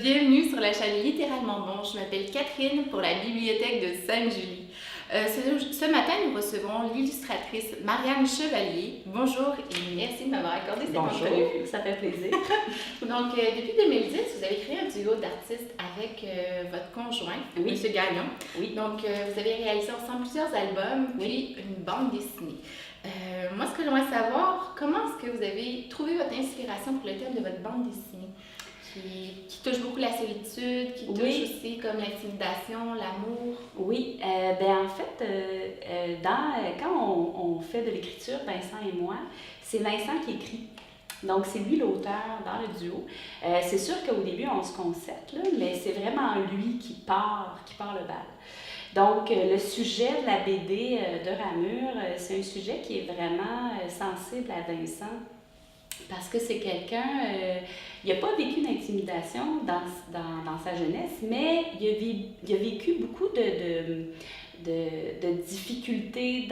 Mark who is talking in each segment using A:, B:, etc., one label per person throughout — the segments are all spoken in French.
A: bienvenue sur la chaîne Littéralement Bon. Je m'appelle Catherine pour la bibliothèque de Sainte-Julie. Ce matin, nous recevons l'illustratrice Marianne Chevalier. Bonjour et merci de m'avoir accordé cette entrevue.
B: Bonjour, ça fait plaisir.
A: Donc, depuis 2010, vous avez créé un duo d'artistes avec votre conjoint,
B: Oui.
A: M. Gagnon.
B: Oui.
A: Donc, vous avez réalisé ensemble plusieurs albums, puis une bande dessinée. Moi, ce que j'aimerais savoir, comment est-ce que vous avez trouvé votre inspiration pour le thème de votre bande dessinée? Qui touche beaucoup la solitude, qui touche aussi comme l'intimidation, l'amour.
B: Oui, en fait, quand on fait de l'écriture, Vincent et moi, c'est Vincent qui écrit. Donc, c'est lui l'auteur dans le duo. C'est sûr qu'au début, on se concerte, là, mais c'est vraiment lui qui part le bal. Donc, le sujet de la BD de Ramure, c'est un sujet qui est vraiment sensible à Vincent. Parce que c'est quelqu'un, il n'a pas vécu d'intimidation dans sa jeunesse, mais il a vécu beaucoup de difficultés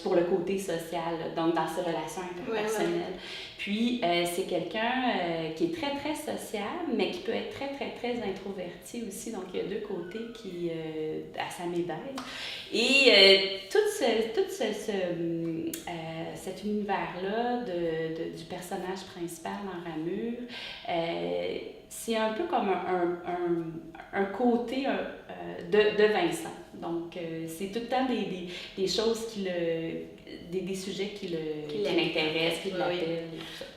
B: pour le côté social, donc dans ses relations interpersonnelles. Ouais. Puis, c'est quelqu'un qui est très, très sociable, mais qui peut être très, très, très introverti aussi. Donc, il y a deux côtés à sa médaille. Et tout cet univers-là du personnage principal dans Ramure, c'est un peu comme un côté de Vincent. Donc, c'est tout le temps des choses des sujets qui l'intéressent, qui l'appellent.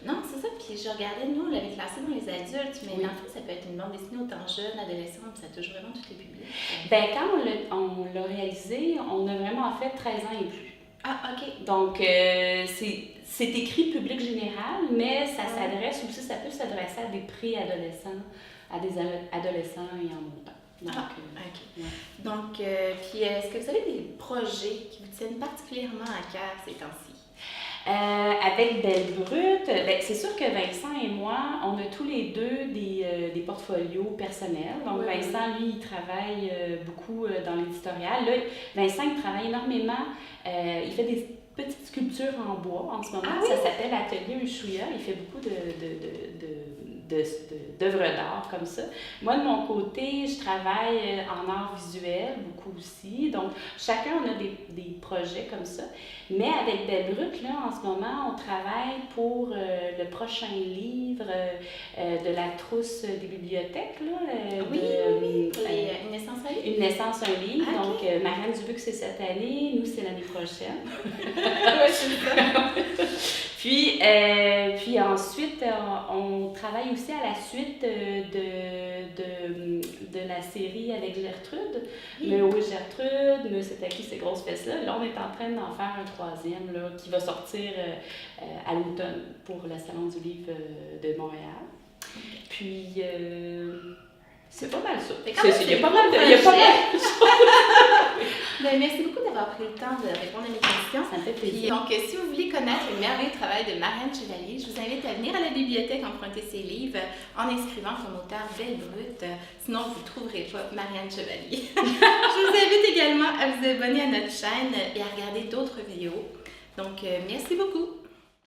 A: Non, c'est ça. Puis je regardais, nous, on l'avait classé dans les adultes, mais en fait, ça peut être une bande dessinée autant jeune, adolescente, ça touche vraiment tous les publics.
B: Quand on l'a réalisé, on a vraiment fait 13 ans et plus.
A: Ah, OK.
B: Donc, c'est écrit public général, mais ça s'adresse aussi, ça peut s'adresser à des pré-adolescents, à des adolescents et en montant. Donc,
A: OK. Ouais. Donc, puis est-ce que vous avez des projets qui vous tiennent particulièrement à cœur ces temps-ci?
B: Avec Belle Brute, c'est sûr que Vincent et moi, on a tous les deux des portfolios personnels. Donc, Vincent, lui, il travaille beaucoup dans l'éditorial. Là, Vincent, il travaille énormément. Il fait des petites sculptures en bois en ce moment. Ah, oui? Ça s'appelle Atelier Ushuaïa. Il fait beaucoup d'œuvres d'art comme ça. Moi, de mon côté, je travaille en art visuel beaucoup aussi. Donc, chacun, on a des projets comme ça. Mais avec Belle Brute, là, en ce moment, on travaille pour le prochain livre de la trousse des bibliothèques. Là,
A: Une naissance un livre.
B: Une naissance un livre. Ah, okay. Donc, Marianne Dubuc, c'est cette année. Nous, c'est l'année prochaine.
A: Oui, c'est ça.
B: Puis ensuite, on travaille aussi à la suite de la série avec Gertrude. Mais oui, Gertrude, mais c'est à qui ces grosses fesses-là. Là, on est en train d'en faire un troisième là, qui va sortir à l'automne pour le Salon du livre de Montréal. Puis, c'est pas mal ça. Il y a pas mal de choses.
A: Merci beaucoup d'avoir pris le temps de répondre à mes questions.
B: Ça me fait plaisir.
A: Donc, si vous voulez connaître le merveilleux travail de Marianne Chevalier, je vous invite à venir à la bibliothèque emprunter ses livres en inscrivant comme auteur Belle Brute. Sinon, vous ne trouverez pas Marianne Chevalier. Je vous invite également à vous abonner à notre chaîne et à regarder d'autres vidéos. Donc, merci beaucoup.